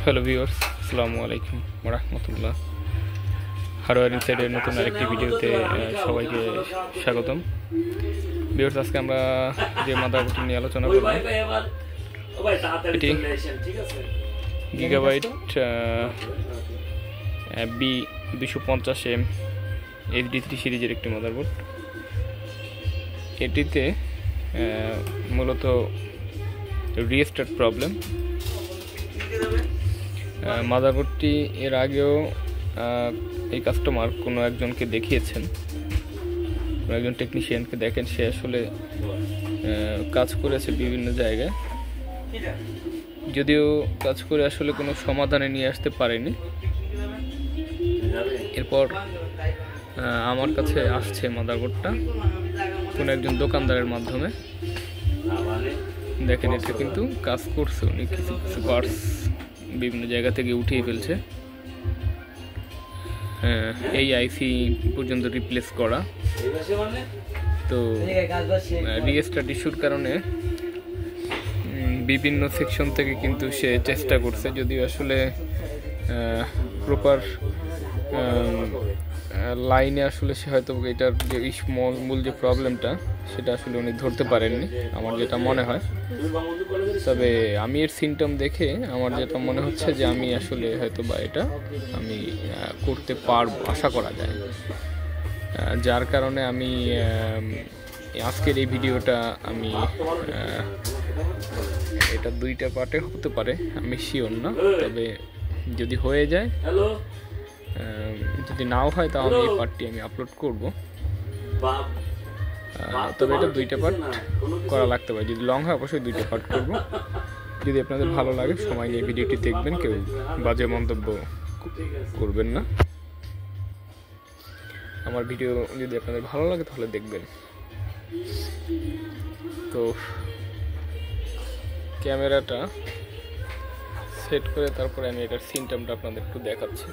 Hello viewers, আসসালামু আলাইকুম ওয়া রাহমাতুল্লাহ। হার্ডওয়্যার ইনসাইডের নতুন আরেকটি ভিডিওতে সবাইকে স্বাগতম। ভিউয়ার্স, আজকে আমরা যে মাদারবোর্ডটি নিয়ে আলোচনা করব এটি গিগাবাইট B250M HD3 সিরিজের একটি মাদারবোর্ড। এটিতে মূলত রিস্টার্ট প্রবলেম। মাদারবোর্ডটি এর আগেও এই কাস্টমার কোনো একজনকে দেখিয়েছেন, কোনো একজন টেকনিশিয়ানকে দেখেন, সে আসলে কাজ করেছে বিভিন্ন জায়গায়, যদিও কাজ করে আসলে কোনো সমাধানে নিয়ে আসতে পারেনি। এরপর আমার কাছে আসছে মাদারবোর্ডটা কোনো একজন দোকানদারের মাধ্যমে। দেখেন, এটা কিন্তু কাজ করছে, উনি কিছু কিছু পার্টস বিভিন্ন জায়গা থেকে উঠিয়ে ফেলছে। এই আইসি পর্যন্ত রিপ্লেস করা। তো রিস্টার্ট ইস্যুর কারণে বিভিন্ন সেকশন থেকে কিন্তু সে চেষ্টা করছে, যদিও আসলে প্রপার লাইনে আসলে সে হয়তো এটার যে মূল যে প্রবলেমটা সেটা আসলে উনি ধরতে পারেননি, আমার যেটা মনে হয়। তবে আমি এর সিমটম দেখে আমার যেটা মনে হচ্ছে যে আমি আসলে হয়তো বা এটা আমি করতে পারবো, আশা করা যায়। যার কারণে আমি আজকের এই ভিডিওটা আমি এটা দুইটা পার্টে হতে পারে, আমি শিওর না। তবে যদি হয়ে যায়, যদি নাও হয়, তাও আমি এই পার্টটি আমি আপলোড করব। তবে এটা দুইটা পার্ট করা লাগতে পারে, যদি লং হয় অবশ্যই দুইটা পার্ট করব। যদি আপনাদের ভালো লাগে সময় নিয়ে ভিডিওটি দেখবেন, কেউ বাজে মন্তব্য করবেন না। আমার ভিডিও যদি আপনাদের ভালো লাগে তাহলে দেখবেন। তো ক্যামেরাটা সেট করে তারপরে আমি এটার সিমটমটা আপনাদের একটু দেখাচ্ছি।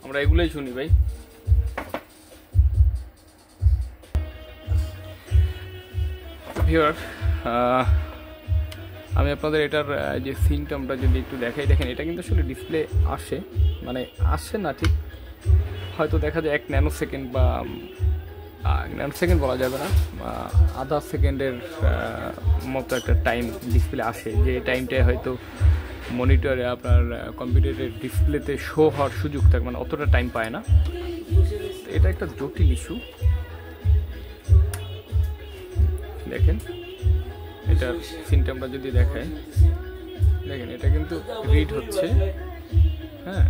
আমরা এগুলোই শুনি ভাই। ভিউয়ার, আমি আপনাদের এটার যে সিমটমটা যদি একটু দেখাই, দেখেন এটা কিন্তু আসলে ডিসপ্লে আসে, মানে আসে না ঠিক, হয়তো দেখা যায় 1 ন্যানো সেকেন্ড বা ন্যানো সেকেন্ড বলা যাবে না, আধা সেকেন্ডের মতো একটা টাইম ডিসপ্লে আসে, যে টাইমটায় হয়তো মনিটরে আপনার কম্পিউটারের ডিসপ্লেতে শো হওয়ার সুযোগ থাকে, মানে অতটা টাইম পায় না। এটা একটা জটিল ইস্যু। দেখেন এটা সিমটমটা যদি দেখায়, দেখেন এটা কিন্তু রিড হচ্ছে, হ্যাঁ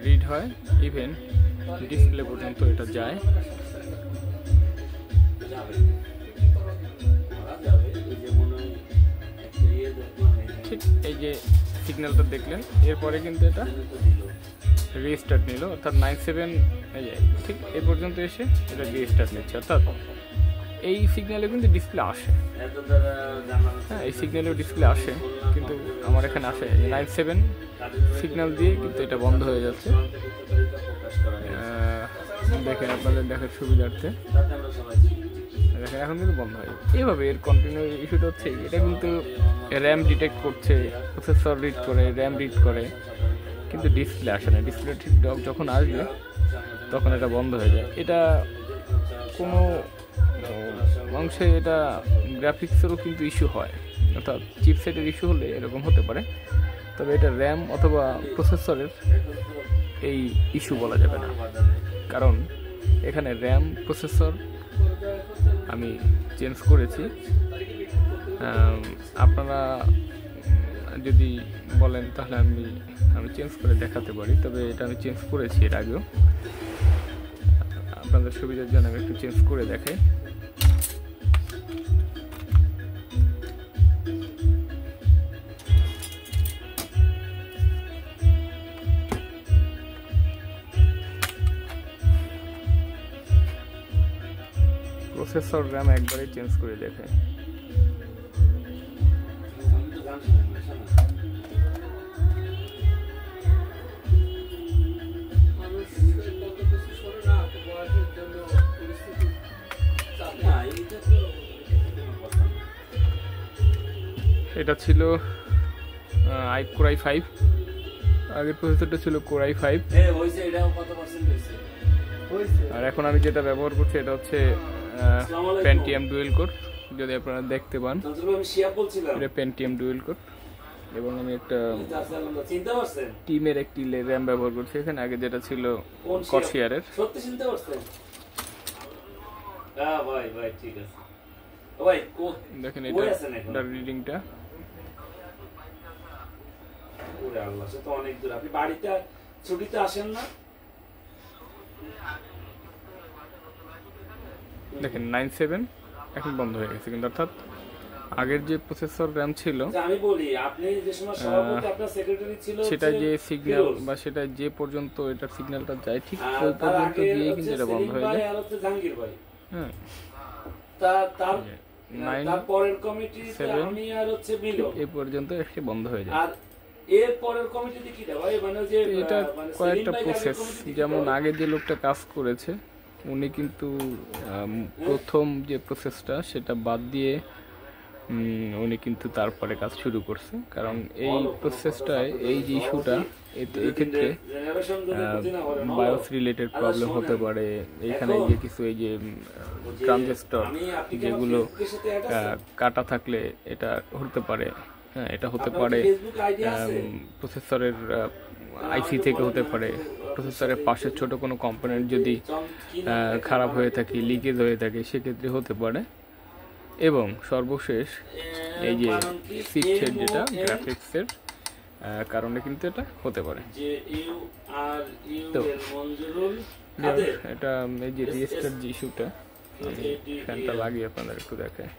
রিড হয়, ইভেন ডিসপ্লে পর্যন্ত এটা যায়। ঠিক এই যে সিগন্যালটা দেখলেন, এরপরে কিন্তু এটা রিস্টার্ট নিল, অর্থাৎ 97 এই যে ঠিক এই পর্যন্ত এসে এটা রিস্টার্ট নিচ্ছে, অর্থাৎ এই সিগন্যালে কিন্তু ডিসপ্লে আসে, হ্যাঁ এই সিগন্যালেও ডিসপ্লে আসে, কিন্তু আমার এখানে আসে 97 সিগন্যাল দিয়ে কিন্তু এটা বন্ধ হয়ে যাচ্ছে। দেখেন আপনাদের দেখার সুবিধার্থে দেখেন এখন কিন্তু বন্ধ হয়। এইভাবে এর কন্টিনিউ ইস্যুটা হচ্ছে, এটা কিন্তু র্যাম ডিটেক্ট করছে, প্রসেসর রিড করে, র্যাম রিড করে, কিন্তু ডিসপ্লে আসে না। ডিসপ্লে ঠিক যখন আসবে তখন এটা বন্ধ হয়ে যায়। এটা কোনো অংশে এটা গ্রাফিক্সেরও কিন্তু ইস্যু হয়, অর্থাৎ চিপসেটের ইস্যু হলে এরকম হতে পারে। তবে এটা র্যাম অথবা প্রসেসরের এই ইস্যু বলা যাবে না, কারণ এখানে র্যাম প্রসেসর আমি চেঞ্জ করেছি। আপনারা যদি বলেন তাহলে আমি চেঞ্জ করে দেখাতে পারি, তবে এটা আমি চেঞ্জ করেছি এর আগেও। আপনাদের সুবিধার জন্য আমি একটু চেঞ্জ করে দেখাই। প্রসেসর র্যাম একবারে চেঞ্জ করে দেখায়। এটা ছিল Core i5, আগের প্রসেসরটা ছিল Core i5, আর এখন আমি যেটা ব্যবহার করছি এটা হচ্ছে Pentium ডুয়েল কোর। যদি আপনারা দেখতে পান এটা Pentium ডুয়েল কোর, এবং আমি একটা টিমের একটি র্যাম ব্যবহার করছি এখানে। আগে যেটা ছিল Corsair-এর। দেখেন এটা রিডিংটা। দেখেন 97 এখন বন্ধ হয়ে গেছে, কিন্তু অর্থাৎ আগের যে প্রসেসর র্যাম ছিল সেটা যে সিগন্যাল বা সেটা যে পর্যন্ত এটার সিগন্যালটা যায় ঠিক ওই পর্যন্ত গিয়ে কিন্তু এটা বন্ধ হয়ে যায়। হ্যাঁ, এই পর্যন্ত এসে বন্ধ হয়ে যায়। এটা কয়েকটা প্রসেস, যেমন আগে যে লোকটা কাজ করেছে উনি কিন্তু প্রথম যে প্রসেসটা সেটা বাদ দিয়ে উনি কিন্তু তারপরে কাজ শুরু করছে, কারণ এই প্রসেসটায় এই যে ইস্যুটা এক্ষেত্রে বায়োস রিলেটেড প্রবলেম হতে পারে। এইখানে যে কিছু এই যে ট্রানজিস্টর যেগুলো কাটা থাকলে এটা হতে পারে। হ্যাঁ, এটা হতে পারে প্রসেসরের আইসি থেকে হতে পারে, প্রসেসরের পাশের ছোট কোনো কম্পোনেন্ট যদি খারাপ হয়ে থাকে, লিকেজ হয়ে থাকে, সেক্ষেত্রে হতে পারে। এবং সর্বশেষ এই যে সিক্সের যেটা গ্রাফিক্সের কারণে কিন্তু এটা হতে পারে। তো এটা এই যে রিস্টার্ট যে ইস্যুটা, আমি ফ্যানটা লাগিয়ে আপনাদের একটু দেখাই।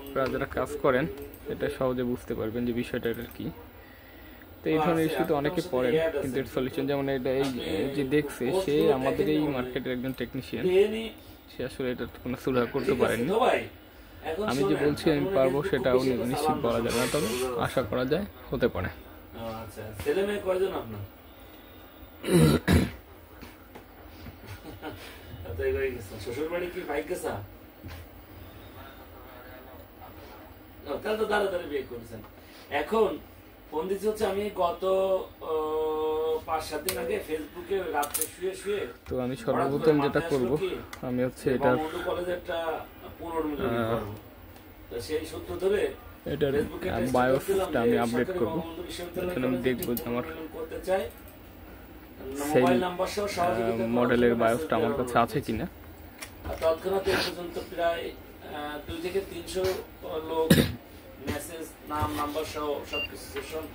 আপনারা যারা কাজ করেন এটা সহজে বুঝতে পারবেন যে বিষয়টা এটার কি। তো এই ধরনের ইস্যু তো অনেকে পড়েন, কিন্তু এর সলিউশন যেমন এটা এই যে দেখছে সে আমাদের এই মার্কেটের একজন টেকনিশিয়ান, সে আসলে এটা কোনো সুরাহা করতে পারেনি। আমি যে বলছি আমি পারবো সেটাও নিশ্চিত বলা যাবে না, তবে আশা করা যায় হতে পারে। ছেলে মেয়ে কয়জন আপনার? শ্বশুর বাড়ি কি বাইক গেছা? তাহলে তো তাড়াতাড়ি বিয়ে করেছেন। এখন ফোন দিচ্ছি হচ্ছে আমি গত 5-7 দিন আগে ফেসবুকে রাত্রে শুয়ে শুয়ে, তো আমি সর্বপ্রথম যেটা করব আমি হচ্ছে এটা কলেজে একটা পুনর্মিলনী করব। তো সেই সূত্র ধরে এটার বায়োসটা আমি আপডেট করব। এখানে আমি দেখব যে আমার মোবাইল নাম্বার সহ মডেলের বায়োসটা আমার কাছে আছে কিনা। তৎক্ষণাৎ এই পর্যন্ত প্রায় 2 থেকে 300 লোক মেসেজ, নাম, নাম্বার সহ সবকিছু সেশন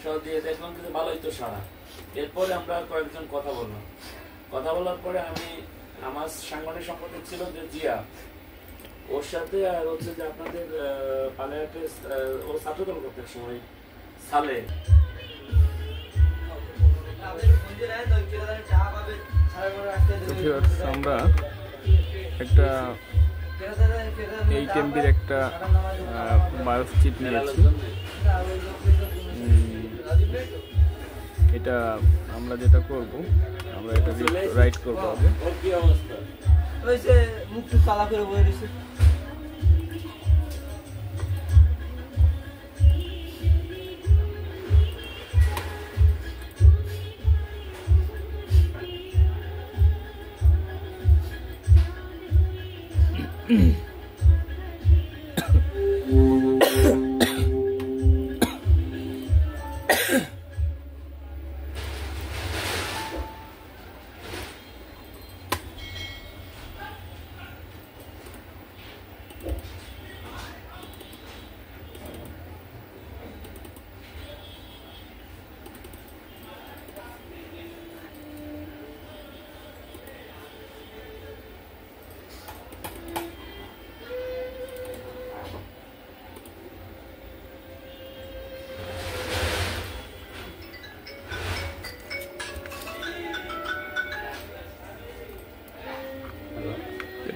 সহ দিয়ে দেখলাম, কিন্তু ভালোই তো সারা। এরপরে আমরা কয়েকজন কথা বললাম। কথা বলার পরে আমি আমার সাংগঠনিক সম্পর্ক ছিল যে জিয়া, ওর সাথে আর হচ্ছে যে আপনাদের পালেহাটে ওর ছাত্রদল করতে সময় সালে আমরা একটা 8 MBর একটা বায়োস চিপ নিয়েছি। এটা আমরা যেটা করব, আমরা এটা রাইট করবো আগে। মুখটু কালা করে বয়ে দিয়েছে।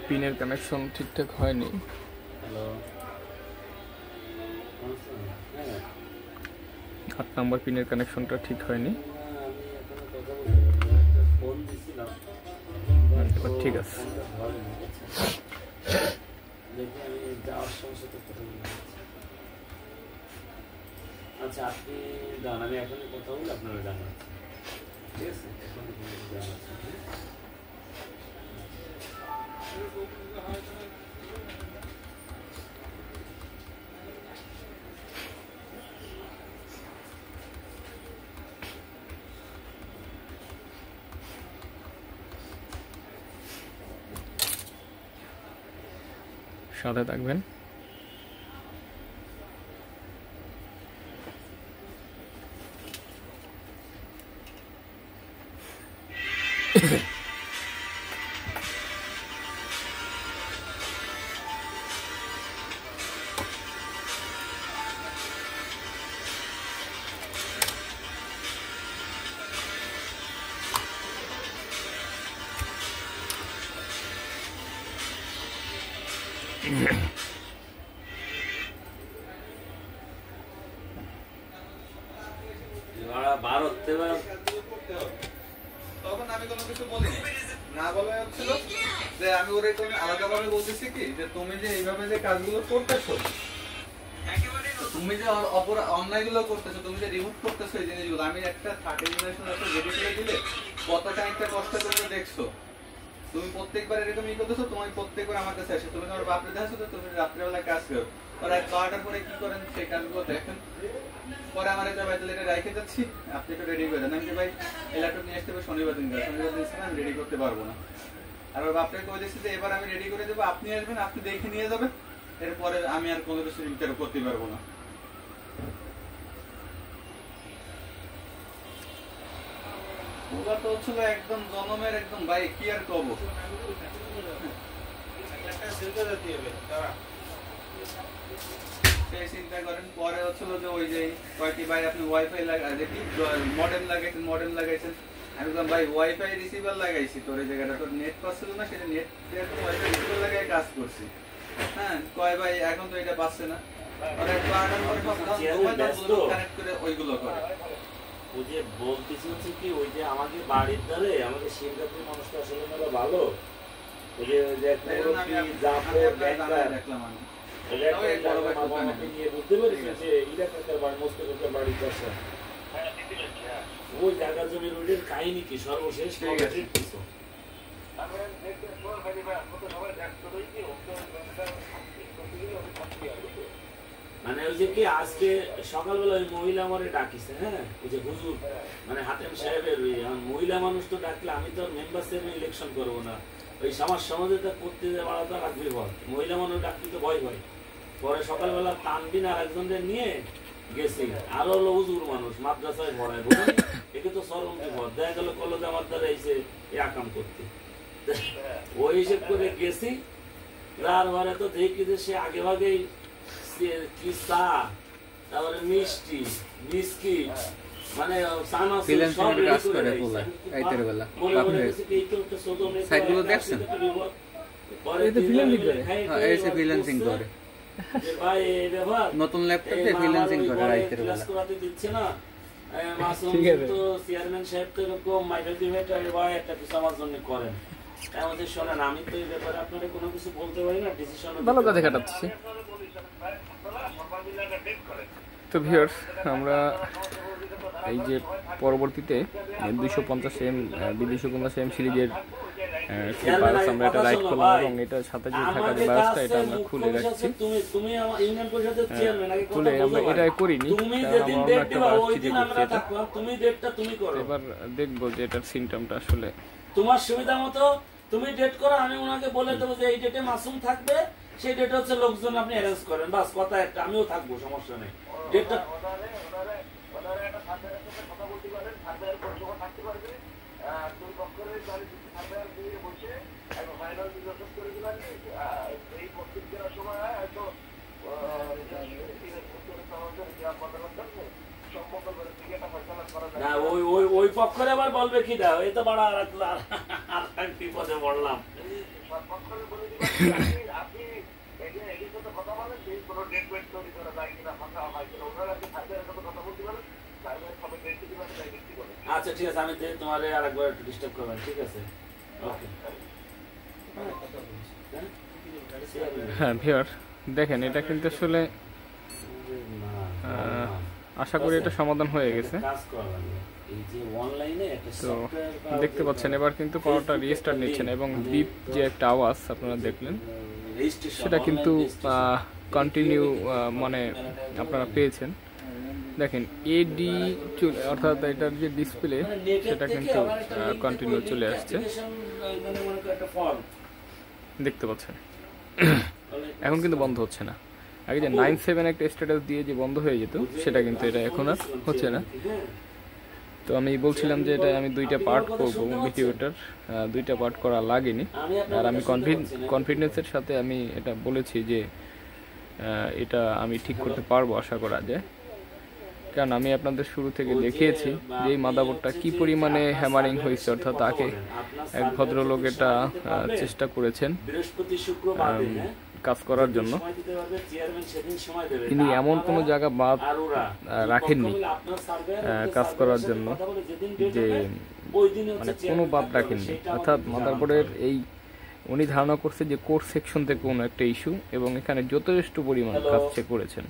পিনের কানেকশন ঠিকঠাক হয়নি। হ্যালো, 8 নম্বর পিনের কানেকশনটা ঠিক হয়নি। আমি এখনো কথা বলতে ফোন দিছিলাম, এবার ঠিক আছে। দেখি আমি যাওয়ার সময় সাথে কথা বলে আচ্ছা, আপনি দাঁড়ান, আমি এখনই কথা বলে আপনারা জানাচ্ছি, ঠিক আছে? এখনই জানাচ্ছি। সাথে থাকবেন। তখন আমি কোনো কিছু বলিনি, না বলা হচ্ছিল যে আমি ওরে কোনো আলাদাভাবে বলতেছি কি যে তুমি যে এইভাবে যে কাজগুলো করতেছো, তুমি যে অন্যায় গুলো করতেছো, তুমি যে রিমুভ করতেছো এই জিনিসগুলো, আমি একটা 30 জেনারেশন রেডি করে দিলে কতটা একটা কষ্ট তুমি দেখছো। তুমি প্রত্যেকবার এরকম ই করতেছো, তুমি প্রত্যেকবার আমার কাছে আসে, তুমি তোমার বাপরে দেখাচ্ছো তো তুমি রাত্রেবেলা কাজ করো, আর 12টার পরে কি করেন সেই কাজগুলো দেখেন। পরে আমার একটা ভাই তাহলে এটা রেখে যাচ্ছি, আপনি একটু রেডি করে দেন। আমি ভাই এই ল্যাপটপ নিয়ে আসতে হবে শনিবার দিন, শনিবার দিন আমি রেডি করতে পারবো না। আর ওর বাপরে কয়ে দিচ্ছি যে এবার আমি রেডি করে দেবো, আপনি আসবেন, আপনি দেখে নিয়ে যাবেন, এরপরে আমি আর কোনো কিছু রিপেয়ার করতে পারবো না। ওটা তো হচ্ছিল একদম জনমের একদম ভাই, কি আর কব। সেই চিন্তা করেন। পরে হচ্ছিল যে ওই যে কয়েকটি ভাই আপনি ওয়াইফাই দেখি মডেম লাগাইছেন, মডেম লাগাইছেন। আমি বললাম ভাই ওয়াইফাই রিসিভার লাগাইছি তোর এই জায়গাটা, তোর নেট পাচ্ছিল না, সেটা নেট ওয়াইফাই রিসিভার লাগাই কাজ করছি। হ্যাঁ, কয় ভাই এখন তো এটা পাচ্ছে না, কানেক্ট করে ওইগুলো করে। ওই যে বলতেছি হচ্ছে কি, ওই যে আমাকে বাড়ির ধারে আমাকে সিঙ্গাপুর মানুষটা আসলে মেলা ভালো, ওই যে দেখলাম আমি বুঝতে পারিস যে ইলাকার বাড়ি মোস্তাকার বাড়ির কাছে ওই জায়গা জমির ওইটার কাহিনী কি সর্বশেষ মানে ওই যে কি আজকে সকালবেলা ওই মহিলা আমারে ডাকিছে, হ্যাঁ ওই যে হুজুর মানে হাতেম সাহেবের মহিলা মানুষ তো ডাকলে আমি তো মেম্বার সাহেবের ইলেকশন করবো না, ওই সমাজ সমাজে করতে বাড়াতে রাখবে ভয়, মহিলা মানুষ ডাকতে তো ভয় ভয়। পরে সকালবেলা তানবিন আর একজনদের নিয়ে গেছি, আরো হলো হুজুর মানুষ মাদ্রাসায় পড়ায়, বুঝলেন একে তো চরম বিপদ, দেখা গেল কলেজ আমার দ্বারা এসে আকাম করতে, ওই হিসেব করে গেছি। তারপরে তো দেখি যে সে আগে ভাগেই কি চা, তারপরে মিষ্টি বিস্কিট, মানে নতুন ল্যাপটপে ফ্রিল্যান্সিং করে রাইতের বেলা করাতে দিচ্ছে না। মাসুম তো চেয়ারম্যান সাহেব তো এরকম মাইকেল ডিমেটার ভাই একটা কিছু আমার জন্য করেন, আমাদের শোনেন আমি তো এই ব্যাপারে আপনারা কোনো কিছু বলতে পারি না, ডিসিশন ভালো কাজে কাটাচ্ছি। তো ভিউয়ার্স, আমরা এই যে পরবর্তীতে 250 250 সিরিজের বাস আমরা এটা রাইড করলাম, এবং এটার সাথে যে থাকা যে বাসটা এটা আমরা খুলে রাখছি, খুলে আমরা এটা করিনি, কারণ আমরা একটা বাস চিঠি করছি এটা। এবার দেখবো যে এটার সিমটমটা আসলে তোমার সুবিধা মতো তুমি ডেট করো, আমি ওনাকে বলে দেবো যে এই ডেটে মাসুম থাকবে, সেই ডেটে হচ্ছে লোকজন আপনি অ্যারেঞ্জ করেন, বাস কথা একটা, আমিও থাকবো, সমস্যা নেই। ডেটটা না ওই পক্ষরে আবার বলবে কি দাও, এই তো বড় আর বিপদে পড়লাম। আচ্ছা ঠিক আছে, আমি তোমার আরেকবার একটু ডিস্টার্ব করবেন, ঠিক আছে? ওকে। হ্যাঁ ভিউয়ার দেখেন, এটা কিন্তু আসলে আশা করি এটা সমাধান হয়ে গেছে। তো দেখতে পাচ্ছেন এবার কিন্তু পাওয়ারটা রিস্টার্ট নিচ্ছেন এবং বিপ যে একটা আওয়াজ আপনারা দেখলেন সেটা কিন্তু কন্টিনিউ মানে আপনারা পেয়েছেন। দেখেন এডি অর্থাৎ এটার যে ডিসপ্লে সেটা কিন্তু কন্টিনিউ চলে আসছে, দেখতে পাচ্ছেন। এখন কিন্তু বন্ধ হচ্ছে না। আগে যে 9-7 একটা স্ট্যাটাস দিয়ে যে বন্ধ হয়ে যেত সেটা কিন্তু এটা এখন আর হচ্ছে না। তো আমি বলছিলাম যে এটা আমি 2টা পার্ট করবো ভিডিওটার, 2টা পার্ট করা লাগেনি। আর আমি কনফিডেন্সের সাথে আমি এটা বলেছি যে এটা আমি ঠিক করতে পারবো আশা করা যায়, কারণ আমি আপনাদের শুরু থেকে দেখিয়েছি যে এই মাদারবোর্ডটা কি পরিমাণে হ্যামারিং হয়েছে। অর্থাৎ তাকে এক ভদ্রলোক এটা চেষ্টা করেছেন কাজ করার জন্য, তিনি এমন কোনো জায়গা বাদ রাখেননি কাজ করার জন্য, যে মানে কোনো বাদ রাখেননি। অর্থাৎ মাদারবোর্ডের এই উনি ধারণা করছে যে কোর সেকশন থেকে কোনো একটা ইস্যু এবং এখানে যথেষ্ট পরিমাণ কাজ সে করেছেন,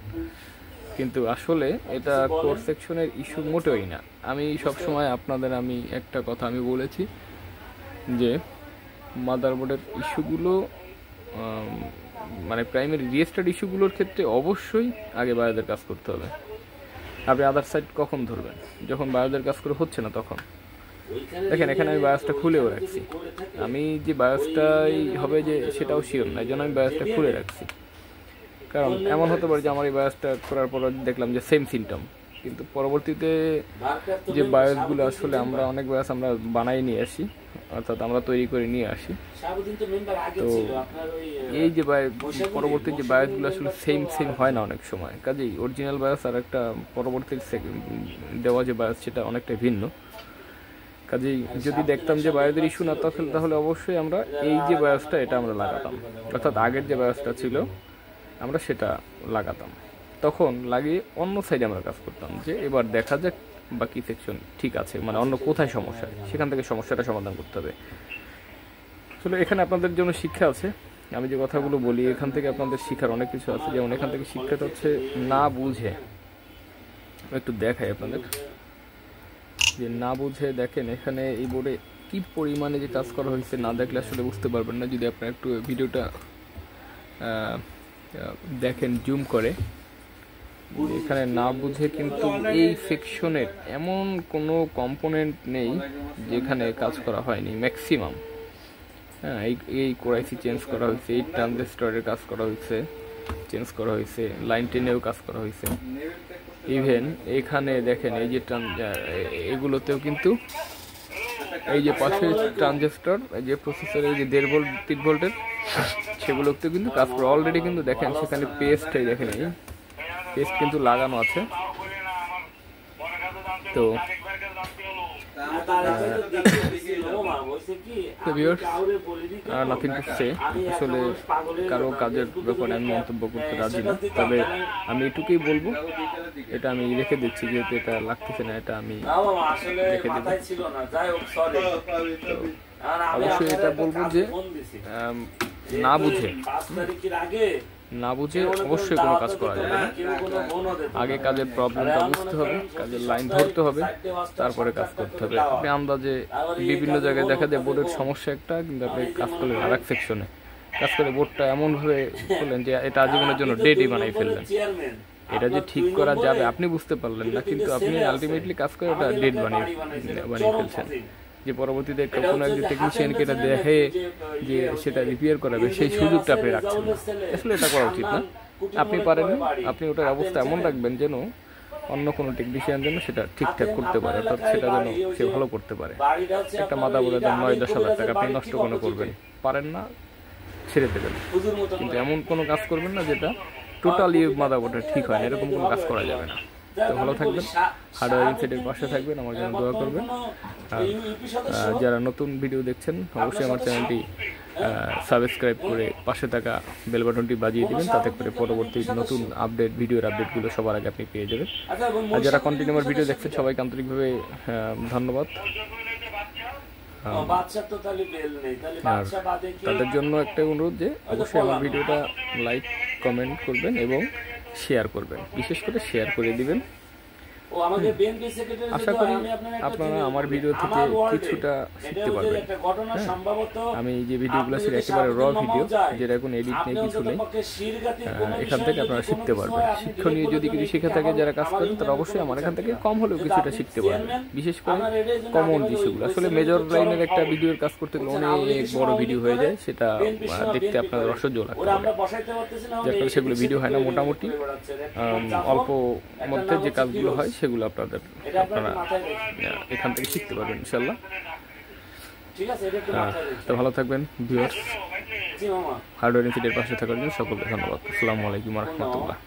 কিন্তু আসলে এটা কোর সেকশনের ইস্যু মোটেই না। আমি সবসময় আপনাদের আমি একটা কথা আমি বলেছি যে মাদারবোর্ডের ইস্যুগুলো মানে প্রাইমারি রিস্টার্ট ইস্যুগুলোর ক্ষেত্রে অবশ্যই আগে বায়োসের কাজ করতে হবে। আপনি আদার সাইড কখন ধরবেন? যখন বায়োসের কাজ করে হচ্ছে না তখন। দেখেন এখানে আমি বায়োসটা খুলেও রাখছি, আমি যে বায়োসটাই হবে যে সেটাও শিওর না, এই জন্য আমি বায়োসটা খুলে রাখছি। কারণ এমন হতে পারে যে আমার এই বায়োসটা করার পর দেখলাম যে সেম সিমটম, কিন্তু পরবর্তীতে যে বায়োসগুলো আসলে আমরা অনেক বায়োস আমরা বানাই নিয়ে আসি, অর্থাৎ আমরা তৈরি করে নিয়ে আসি। তো এই যে পরবর্তী যে বায়োসগুলো আসলে সেম হয় না অনেক সময়, কাজেই অরিজিনাল বায়োস আর একটা পরবর্তী দেওয়া যে বায়োস সেটা অনেকটা ভিন্ন। কাজেই যদি দেখতাম যে বায়োসের ইস্যু না তাহলে অবশ্যই আমরা এই যে বায়োসটা এটা আমরা লাগাতাম, অর্থাৎ আগের যে বায়োসটা ছিল আমরা সেটা লাগাতাম, তখন লাগিয়ে অন্য সাইডে আমরা কাজ করতাম যে এবার দেখা যাক বাকি সেকশন ঠিক আছে, মানে অন্য কোথায় সমস্যা সেখান থেকে সমস্যাটা সমাধান করতে হবে। আসলে এখানে আপনাদের জন্য শিক্ষা আছে, আমি যে কথাগুলো বলি এখান থেকে আপনাদের শিক্ষার অনেক কিছু আছে। যেমন এখান থেকে শিক্ষাটা হচ্ছে না বুঝে, একটু দেখাই আপনাদের যে না বুঝে দেখেন এখানে এই বোর্ডে কি পরিমাণে যে কাজ করা হয়েছে, না দেখলে আসলে বুঝতে পারবেন না। যদি আপনারা একটু ভিডিওটা দেখেন জুম করে, এখানে না বুঝে কিন্তু এই সেকশনের এমন কোনো কম্পোনেন্ট নেই যেখানে কাজ করা হয়নি ম্যাক্সিমাম। হ্যাঁ, এই কোরাইসি চেঞ্জ করা হয়েছে, এই ট্রানজিস্টরের কাজ করা হয়েছে, চেঞ্জ করা হয়েছে, লাইন টেনেও কাজ করা হয়েছে। ইভেন এখানে দেখেন এই যে এগুলোতেও কিন্তু এই যে পাশে ট্রানজিস্টর যে প্রসেসরের যে 1.5 ভোল্ট 3 ভোল্টের সেগুলোতেও কিন্তু কাজ করে অলরেডি। কিন্তু দেখেন সেখানে পেস্টটাই দেখেন, এই পেস্ট কিন্তু লাগানো আছে। তো নাথিং টু সে, আসলে কারো কাজের ব্যাপারে আমি মন্তব্য করতে রাজি না, তবে আমি এটুকুই বলবো, এটা আমি রেখে দিচ্ছি যেহেতু এটা লাগতেছে না, এটা আমি রেখে দেবো। অবশ্যই এটা বলবো যে না বুঝে অবশ্যই কোনো কাজ করা যাবে না। আগে কাজের প্রবলেমটা বুঝতে হবে, কাজের লাইন ধরতে হবে, তারপরে কাজ করতে হবে। আপনি আন্দাজে বিভিন্ন জায়গায় দেখা যায় বোর্ডের সমস্যা একটা, কিন্তু আপনি কাজ করলেন আর এক সেকশনে কাজ করে বোর্ডটা এমনভাবে করলেন যে এটা আজীবনের জন্য ডেডই বানাই ফেললেন। এটা যে ঠিক করা যাবে আপনি বুঝতে পারলেন না, কিন্তু আপনি আলটিমেটলি কাজ করে এটা ডেড বানিয়ে ফেলছেন, যে পরবর্তীতে কোনো একজন টেকনিশিয়ানকে এটা দেখে যে সেটা রিপেয়ার করাবে সেই সুযোগটা আপনি রাখছেন না। আসলে এটা করা উচিত না। আপনি পারেন, আপনি ওটার অবস্থা এমন রাখবেন যেন অন্য কোনো টেকনিশিয়ান যেন সেটা ঠিকঠাক করতে পারে, অর্থাৎ সেটা যেন সে ভালো করতে পারে। একটা মাদারবোর্ডের দাম 9-10 হাজার টাকা, আপনি নষ্ট কোনো করবেন পারেন না, ছেড়ে দেবেন। কিন্তু এমন কোনো কাজ করবেন না যেটা টোটালি মাদারবোর্ডটা ঠিক হয় না, এরকম কোনো কাজ করা যাবে না। তো ভালো থাকবেন, হার্ডওয়্যার ইনসাইডের পাশে থাকবেন, আমার জন্য দোয়া করবেন। আর যারা নতুন ভিডিও দেখছেন অবশ্যই আমার চ্যানেলটি সাবস্ক্রাইব করে পাশে থাকা বেল বাটনটি বাজিয়ে দিবেন, তাতে করে পরবর্তী নতুন ভিডিওর আপডেটগুলো সবার আগে আপনি পেয়ে যাবেন। আর যারা কন্টিনিউ আমার ভিডিও দেখছেন সবাইকে আন্তরিকভাবে ধন্যবাদ। আর তাদের জন্য একটা অনুরোধ যে অবশ্যই আমার ভিডিওটা লাইক কমেন্ট করবেন এবং শেয়ার করবেন, বিশেষ করে শেয়ার করে দিবেন। আশা করি আপনারা আমার ভিডিও থেকে কিছুটা শিখতে পারবেন। আমি যে ভিডিওগুলো ছিল একেবারে র ভিডিও, যেটা এখন এডিট নেই, কিছু নেই, এখান থেকে আপনারা শিখতে পারবেন। শিক্ষণীয় যদি কিছু শিখে থাকে যারা কাজ করেন তারা অবশ্যই আমার এখান থেকে কম হলেও কিছুটা শিখতে পারবেন, বিশেষ করে কমন ইস্যুগুলো। আসলে মেজর লাইনের একটা ভিডিওর কাজ করতে গেলে অনেক বড় ভিডিও হয়ে যায়, সেটা দেখতে আপনাদের অসহ্য লাগতে পারে, যার ফলে সেগুলো ভিডিও হয় না। মোটামুটি অল্প মধ্যে যে কাজগুলো হয় সেগুলো আপনারা এখান থেকে শিখতে পারবেন ইনশাল্লাহ। তো ভালো থাকবেন ভিউয়ার্স, হার্ডওয়্যার ইনফিডের পাশে থাকার জন্য সকলকে ধন্যবাদ। আসসালামু আলাইকুম ওয়া রাহমাতুল্লাহ।